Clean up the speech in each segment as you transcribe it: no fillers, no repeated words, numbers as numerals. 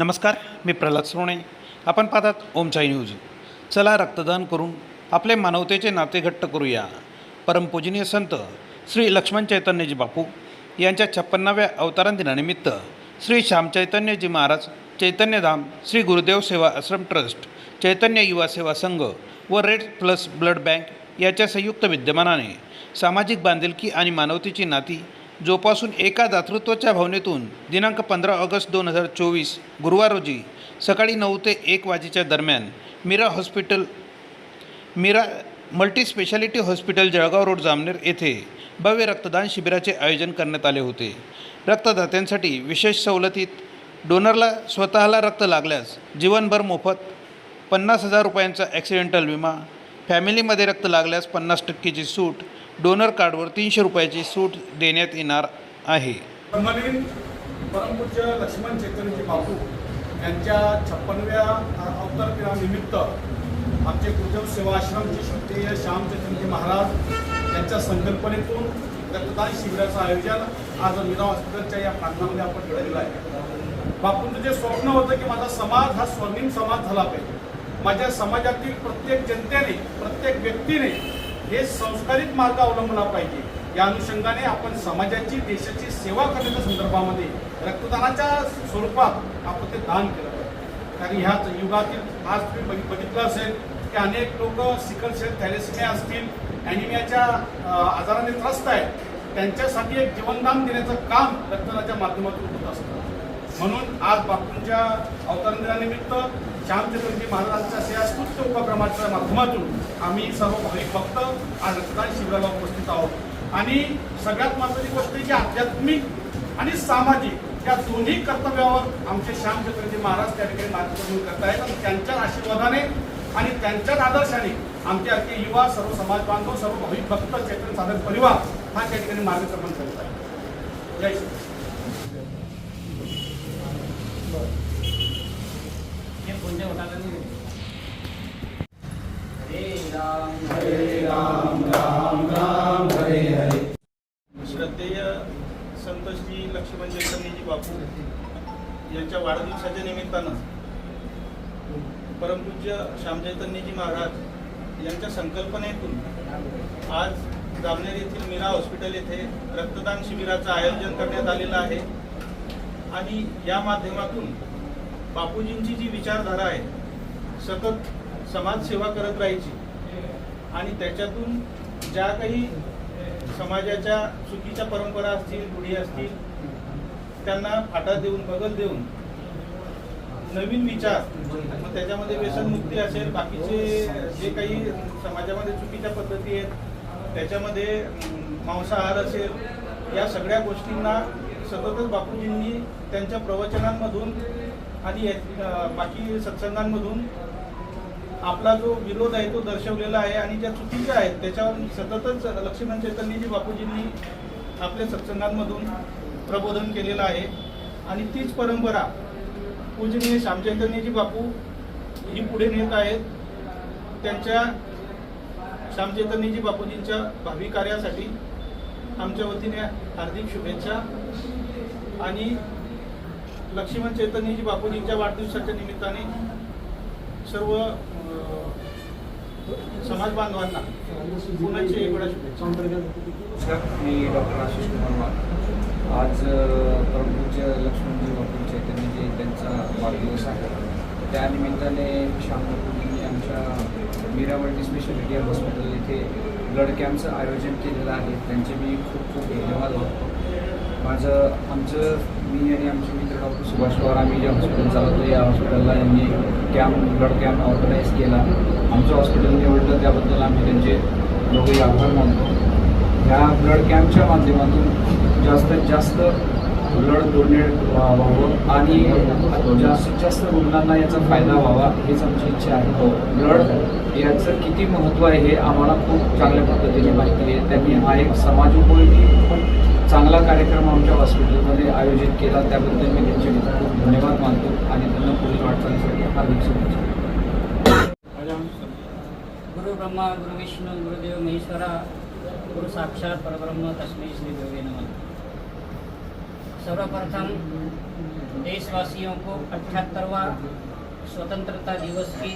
नमस्कार, मी प्रल्हाद सोने. आपण पाहतात ओमचाई न्यूज. चला रक्तदान करून आपले मानवतेचे नाते घट्ट करूया. परमपूजनीय संत श्री लक्ष्मण चैतन्यजी बापू यांच्या 56व्या अवतरण दिनानिमित्त श्री श्याम चैतन्यजी महाराज चैतन्यधाम श्री गुरुदेव सेवा आश्रम ट्रस्ट, चैतन्य युवा सेवा संघ व रेड प्लस ब्लड बँक याच्या संयुक्त विद्यमानाने सामाजिक बांधिलकी आणि मानवतेची नाती जोपासून एका दातृत्वाच्या भावनेतून दिनांक 15 ऑगस्ट 2024 गुरुवार रोजी सकाळी 9 ते 1 वाजेच्या दरम्यान Meera multispeciality hospital Jalgaon road Jamner येथे भव्य रक्तदान शिबिराचे आयोजन करण्यात आले होते. रक्तदात्यांसाठी विशेष सवलतीत डोनरला स्वतःला रक्त लागल्यास जीवनभर मोफत 50,000 रुपयांचा ॲक्सिडेंटल विमा, फॅमिलीमध्ये रक्त लागल्यास 50% सूट, डोनर कार्डवर 300 रुपयाची सूट देण्यात येणार आहे. परमपूज्य लक्ष्मण चैतन्यजी बापू यांच्या 56व्या अवतार दिनानिमित्त आमचे गुरुदेव सेवा आश्रमचे श्रद्धेय श्याम चैतन्यजी महाराज यांच्या संकल्पनेतून रक्तदान शिबिराचं आयोजन आज मीरा हॉस्पिटलच्या या प्रांगणामध्ये आपण केलेलं आहे. बापूंचं जे स्वप्न होतं की माझा समाज हा स्वर्णिम समाज झाला पाहिजे, माझ्या समाजातील प्रत्येक जनतेने, प्रत्येक व्यक्तीने हे संस्कारित मार्ग अवलंबला पाहिजे. या अनुषंगाने आपण समाजाची, देशाची सेवा करण्याच्या संदर्भामध्ये रक्तदानाच्या स्वरूपात आपण ते दान केलं पाहिजे. कारण ह्याच युगातील आज तुम्ही बघितलं असेल की अनेक लोक सिकल सेल थॅलेसेमिया असतील, ॲनिमियाच्या आजाराने त्रस्त आहेत, त्यांच्यासाठी एक जीवनदान देण्याचं काम रक्तदानाच्या माध्यमातून होत असतं. म्हणून आज बापूंच्या अवतरण दिनानिमित्त श्याम चैतन्यजी महाराजांच्या सेवास्तुत्य उपक्रमाच्या माध्यमातून आम्ही सर्व भाविक भक्त आज रक्तदान शिबिराला उपस्थित आहोत. आणि सगळ्यात महत्त्वाची गोष्ट की आध्यात्मिक आणि सामाजिक या दोन्ही कर्तव्यावर आमचे श्याम चैतन्यजी महाराज त्या ठिकाणी मार्गदर्शन करत आहेत. आणि त्यांच्या आशीर्वादाने आणि त्यांच्याच आदर्शाने आमचे आजचे युवा, सर्व समाज बांधव, सर्व भाविक भक्त, चैतन्य साधक परिवार हा त्या ठिकाणी मार्गक्रमण करत आहे. जय श्री. हरे राम राम राम हरे हरे. श्रद्धेय संत श्री लक्ष्मण चैतन्यजी बापू यांच्या वाढदिवसाच्या निमित्तानं परमपूज्य श्याम चैतन्यजी महाराज यांच्या संकल्पनेतून आज जामनेर येथील मीरा हॉस्पिटल येथे रक्तदान शिबिराचं आयोजन करण्यात आलेलं आहे. आणि या माध्यमातून बापूजींची जी विचारधारा आहे, सतत समाजसेवा करत राहायची आणि त्याच्यातून ज्या काही समाजाच्या चुकीच्या परंपरा असतील, रूढी असतील, त्यांना फाटा देऊन, बगल देऊन नवीन विचार, मग त्याच्यामध्ये व्यसनमुक्ती असेल, बाकीचे जे काही समाजामध्ये चुकीच्या पद्धती आहेत, त्याच्यामध्ये मांसाहार असेल, या सगळ्या गोष्टींना सततच बापूजींनी त्यांच्या प्रवचनांमधून आणि बाकी सत्संगांमधून आपला जो विरोध आहे तो दर्शवलेला आहे. आणि ज्या चुकीच्या आहेत त्याच्यावर सततच लक्ष्मण चैतन्यजी बापूजींनी आपल्या सत्संगांमधून प्रबोधन केलेलं आहे. आणि तीच परंपरा पूजनीय श्याम चैतन्यजी बापू ही पुढे नेत आहेत. त्यांच्या श्याम चैतन्यजी बापूजींच्या भावी कार्यासाठी आमच्या वतीने हार्दिक शुभेच्छा. आणि लक्ष्मण चैतन्यजी बापूजींच्या वाढदिवसाच्या निमित्ताने सर्व समाज बांधवांना पुण्याची एक वेळा शुभेच्छा. मी डॉक्टर आशिष कुमार. आज परमपूज्य लक्ष्मणजी बापू चैतन्यजी त्यांचा वाढदिवस आहे. त्यानिमित्ताने श्याम बापूजींनी आमच्या मीरा मल्टीस्पेशालिटी हॉस्पिटल इथे ब्लड कॅम्पचं आयोजन केलेलं आहे. त्यांचे मी खूप खूप धन्यवाद वाटतो. मी आणि आमचे मित्र डॉक्टर सुभाष पवार आम्ही जे हॉस्पिटल चालवतो, या हॉस्पिटलला यांनी ब्लड कॅम्प ऑर्गनाईज केला. आमचं हॉस्पिटल निवडलं त्याबद्दल आम्ही त्यांचे दोघेही आभार मानतो. ह्या ब्लड कॅम्पच्या माध्यमातून जास्तीत जास्त ब्लड डोनेट व्हावं आणि जास्तीत जास्त रुग्णांना याचा फायदा व्हावा हीच आमची इच्छा आहे. ब्लड याचं किती महत्त्व आहे हे आम्हाला खूप चांगल्या पद्धतीने माहिती आहे. त्यांनी हा एक समाजोपयोगी खूप चांगला कार्यक्रम आमच्या हॉस्पिटलमध्ये आयोजित केला, त्याबद्दल मी त्यांचे खूप धन्यवाद मानतो आणि त्यांना पुढील वाटचालीसाठी हार्दिक शुभेच्छा. गुरु ब्रह्मा गुरु विष्णू गुरुदेव महेश्वरा गुरु साक्षात परब्रह्म तस्मै श्री गुरुवे नमः. सर्वप्रथम देशवासियों को 78वां स्वतंत्रता दिवस की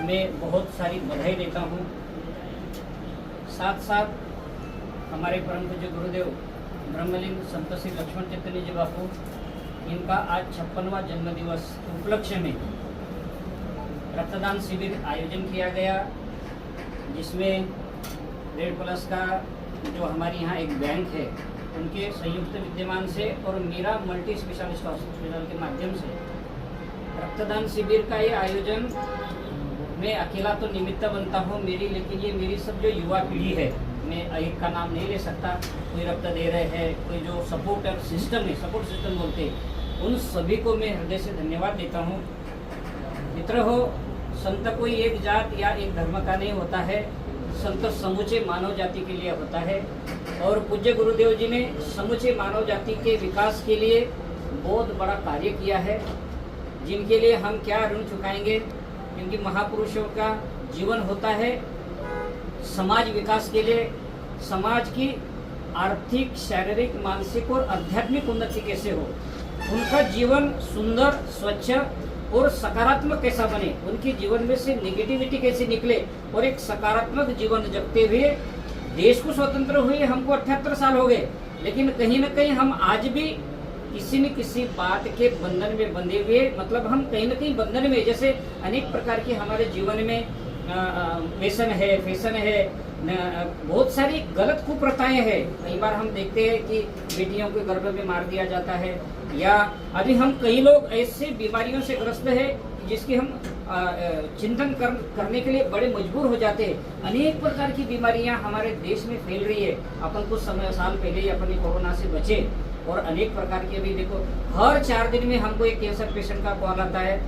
मैं बहुत सारी बधाई देता हूँ। साथ साथ हमारे परम पूज्य गुरुदेव ब्रह्मलिंग संत श्री लक्ष्मण चैतन्य जी बापू, इनका आज 56वां जन्मदिवस उपलक्ष्य में रक्तदान शिविर आयोजन किया गया, जिसमें रेड प्लस का जो हमारे यहाँ एक बैंक है उनके संयुक्त विद्यमान से और मीरा मल्टी स्पेशलिस्ट हॉस्पिटल के माध्यम से रक्तदान शिविर का ये आयोजन, मैं अकेला तो निमित्त बनता हूँ मेरी, लेकिन ये मेरी सब जो युवा पीढ़ी है, मैं एक का नाम नहीं ले सकता, कोई रक्त दे रहे हैं, कोई जो सपोर्टर सिस्टम है, सपोर्ट सिस्टम बोलते हैं, उन सभी को मैं हृदय से धन्यवाद देता हूँ। मित्र हो, संत कोई एक जात या एक धर्म का नहीं होता है, संत समूचे मानव जाति के लिए होता है। और पूज्य गुरुदेव जी ने समूचे मानव जाति के विकास के लिए बहुत बड़ा कार्य किया है, जिनके लिए हम क्या ऋण चुकाएंगे, क्योंकि महापुरुषों का जीवन होता है समाज विकास के लिए, समाज की आर्थिक, शारीरिक, मानसिक और आध्यात्मिक उन्नति कैसे हो, उनका जीवन सुंदर, स्वच्छ और सकारात्मक कैसा बने, उनके जीवन में से नेगेटिविटी कैसे निकले और एक सकारात्मक जीवन जगते हुए देश को स्वतंत्र हुए हमको 78 साल हो गए, लेकिन कहीं न कहीं हम आज भी किसी न किसी बात के बंधन में बंधे हुए, मतलब हम कहीं न कहीं बंधन में, जैसे अनेक प्रकार के हमारे जीवन में व्यसन है, फैशन है, बहुत सारी गलत कुप्रथाएं हैं। कई बार हम देखते हैं कि बेटियों को गर्भ में मार दिया जाता है, या अभी हम कई लोग ऐसे बीमारियों से ग्रस्त है जिसकी हम चिंतन करने के लिए बड़े मजबूर हो जाते हैं। अनेक प्रकार की बीमारियां हमारे देश में फैल रही है। अपन कुछ साल पहले ही अपनी कोरोना से बचे, और अनेक प्रकार की अभी देखो हर 4 दिन में हमको एक कैंसर पेशेंट का कॉल आता है,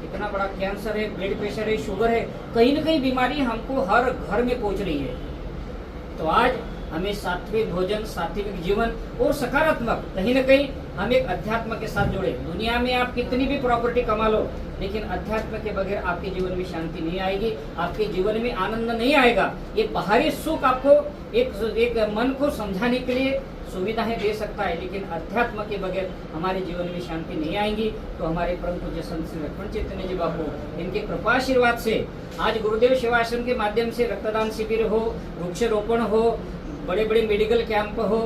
इतना बड़ा कैंसर है, ब्लड प्रेशर है, शुगर है, कहीं न कहीं बीमारी हमको हर घर में पहुंच रही है। तो आज हमें सात्विक भोजन, सात्विक जीवन और सकारात्मक, कहीं न कहीं हम एक अध्यात्म के साथ जुड़े। दुनिया में आप कितनी भी प्रॉपर्टी कमा लो, लेकिन अध्यात्म के बगैर आपके जीवन में शांति नहीं आएगी, आपके जीवन में आनंद नहीं आएगा। ये बाहरी सुख आपको एक मन को समझाने के लिए सुविधाएं दे सकता है, लेकिन अध्यात्म के बगैर हमारे जीवन में शांति नहीं आएंगी। तो हमारे परम पूज्य संत श्री लक्ष्मण चैतन्य जी बापू, इनके कृपाशीर्वाद से आज गुरुदेव सेवाश्रम के माध्यम से रक्तदान शिविर हो, वृक्षारोपण हो, बड़े बड़े मेडिकल कैंप हो,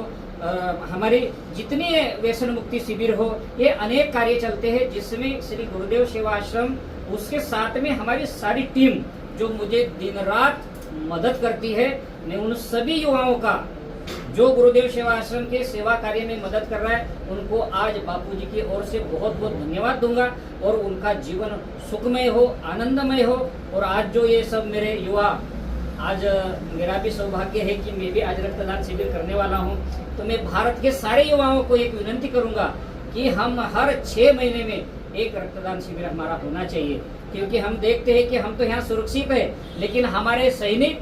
हमारे जितने व्यसन मुक्ति शिविर हो, ये अनेक कार्य चलते हैं, जिसमें श्री गुरुदेव सेवा आश्रम, उसके साथ में हमारी सारी टीम जो मुझे दिन रात मदद करती है। मैं उन सभी युवाओं का जो गुरुदेव सेवा आश्रम के सेवा कार्य में मदद कर रहा है, उनको आज बापूजी की ओर से बहुत बहुत धन्यवाद दूंगा, और उनका जीवन सुखमय हो, आनंदमय हो। और आज जो ये सब मेरे युवा, आज मेरा भी सौभाग्य है कि मैं भी आज रक्तदान शिविर करने वाला हूं, तो मैं भारत के सारे युवाओं को एक विनंती करूंगा कि हम हर 6 महीने में एक रक्तदान शिविर हमारा होना चाहिए, क्योंकि हम देखते हैं कि हम तो यहाँ सुरक्षित है, लेकिन हमारे सैनिक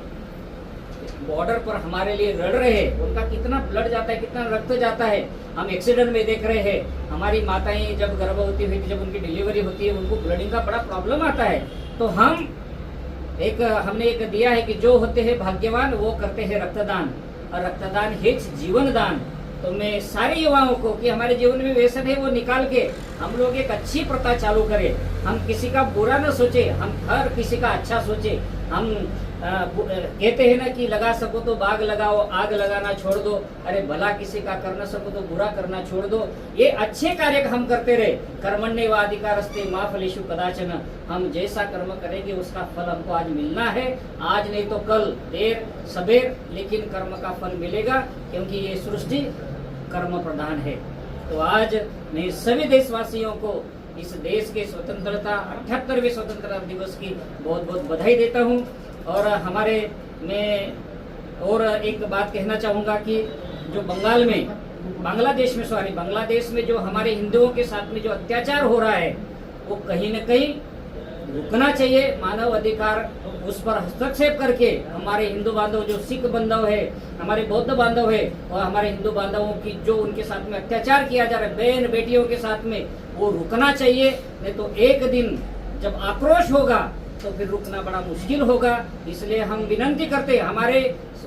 बॉर्डर पर हमारे लिए लड़ रहे हैं, उनका कितना ब्लड जाता है, कितना रक्त जाता है, हम एक्सीडेंट में देख रहे हैं। हमारी माताएं जब गर्भवती हुई, जब उनकी डिलीवरी होती है, उनको ब्लडिंग का बड़ा प्रॉब्लम आता है। तो हमने एक दिया है कि जो होते हैं भाग्यवान वो करते हैं रक्तदान, और रक्तदान है जीवन दान। तो मैं सारे युवाओं को कि हमारे जीवन में व्यसन है वो निकाल के हम लोग एक अच्छी प्रथा चालू करें, हम किसी का बुरा न सोचे, हम हर किसी का अच्छा सोचे। हम कहते हैं ना कि लगा सको तो बाग लगाओ, आग लगाना छोड़ दो, अरे भला किसी का कर न सको तो बुरा करना छोड़ दो। ये अच्छे कार्य हम करते रहे। कर्मण्येवाधिकारस्ते मा फलेषु कदाचन, हम जैसा कर्म करेंगे उसका फल हमको आज मिलना है, आज नहीं तो कल, देर सबेर, लेकिन कर्म का फल मिलेगा, क्योंकि ये सृष्टि कर्म प्रधान है। तो आज मैं सभी देशवासियों को इस देश के स्वतंत्रता 78वें स्वतंत्रता दिवस की बहुत बहुत बधाई देता हूँ। और मैं और एक बात कहना चाहूँगा कि जो बांग्लादेश में जो हमारे हिंदुओं के साथ में जो अत्याचार हो रहा है, वो कहीं न कहीं रुकना चाहिए। मानव अधिकार उस पर हस्तक्षेप करके हमारे हिंदू बांधव, जो सिख बांधव है, हमारे बौद्ध बांधव है, और हमारे हिंदू बांधवों की जो उनके साथ में अत्याचार किया जा रहा है, बहन बेटियों के साथ में, वो रुकना चाहिए। नहीं तो एक दिन जब आक्रोश होगा तो फिर रुकना बड़ा मुश्किल होगा। इसलिए हम विनंती करते हैं, हमारे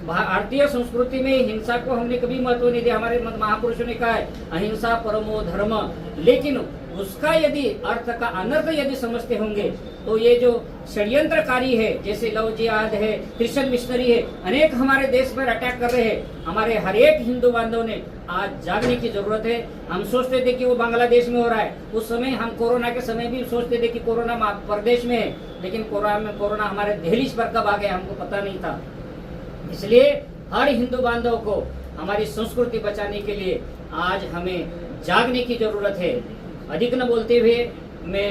भारतीय संस्कृति में हिंसा को हमने कभी महत्व नहीं दिया। हमारे महापुरुषों ने कहा है अहिंसा परमो धर्म, लेकिन उसका यदि अर्थ का अनर्थ यदि समझते होंगे तो ये जो षड्यंत्रकारी है, जैसे लव जिहाद है, क्रिश्चियन मिशनरी है, अनेक हमारे देश पर अटैक कर रहे हैं। हमारे हर एक हिंदू बांधव ने आज जागने की जरूरत है। हम सोचते थे कि वो बांग्लादेश में हो रहा है, उस समय हम कोरोना के समय भी सोचते थे कि कोरोना प्रदेश में है, लेकिन कोरोना हमारे दहलीज पर कब आ गया हमको पता नहीं था। इसलिए हर हिंदू बांधव को हमारी संस्कृति बचाने के लिए आज हमें जागने की जरूरत है। अधिक न बोलते हुए मैं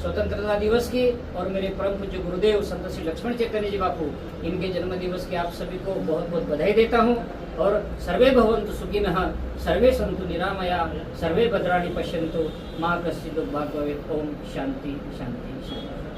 स्वतंत्रता दिवस की और मेरे परम पूज्य गुरुदेव संत श्री लक्ष्मण चैतन्य जी बापू इनके जन्म दिवस की आप सभी को बहुत बहुत बधाई देता हूँ। और सर्वे भवन्तु सुखिनः, सर्वे सन्तु निरामया, सर्वे भद्राणि पश्यन्तु, मा कश्चित् दुर्भाग्यं भवेत्। ओम शांति शांति शांति।